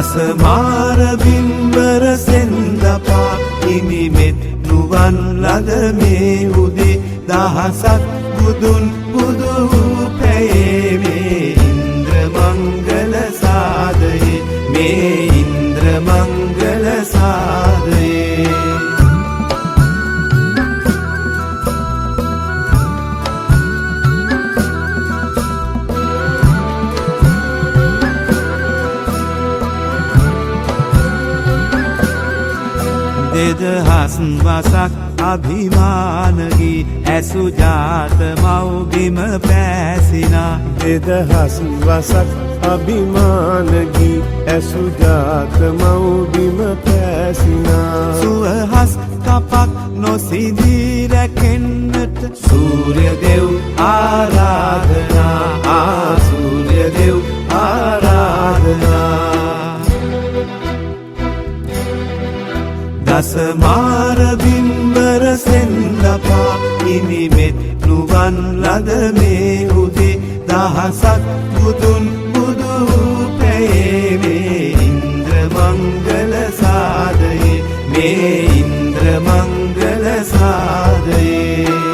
දසමාර බිම්බර සෙන්දපා හිමිමෙත් නුවන් ලද මේ උදේ දහසක් බුදුන් බුදු පැයේ මේ ඉන්ද්‍ර මංගල සාදයේ මේ ඉන්ද්‍ර මංගල සාදයේ දෙදහස් වසක් අභිමානගී ඇසු ජාත මව්බිම පැසිනා දෙදහස් වසක් අභිමානගී ඇසු ජාත මව්බිම පැසිනා සුවහස් කපක් නොසිදී රැකෙන්නට සූර්ය දෙව් ආරාධනා සූර්ය දෙව් ආරාධනා දසමාර බිම්බර සෙන්දපා හිමිමෙත් නුවන් ලද මේ උදේ දහසක් බුදුන් බුදු පැයේ මේ ඉන්ද්‍ර මංගල සාදයේ මේ ඉන්ද්‍ර මංගල සාදයේ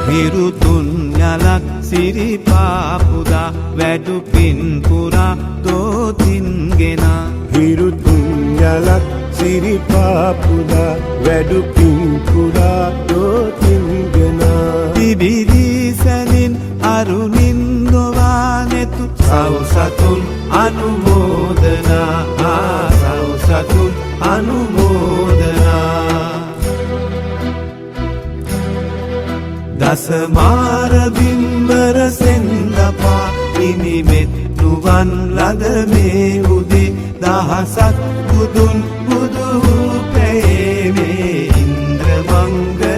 හිරුතුන් යලක් සිරිපාපුදා වැඩු පින් පුරා දෝතින් ගෙනා හිරුතුන් යලක් සිරිපාපුදා වැඩු පින් පුරා දෝතින් ගෙනා තිබිරිසැනින් අරුණින් ගොවානෙතු සවසතුන් අනුමෝදනා සවසතුන් අනුමෝදනා දසමාර බිම්බර සෙන්දපා හිමිමෙත් නුවන් ලද මේ උදේ දහසක් බුදුන් බුදු පැයේ මේ ඉන්ද්‍ර මංගල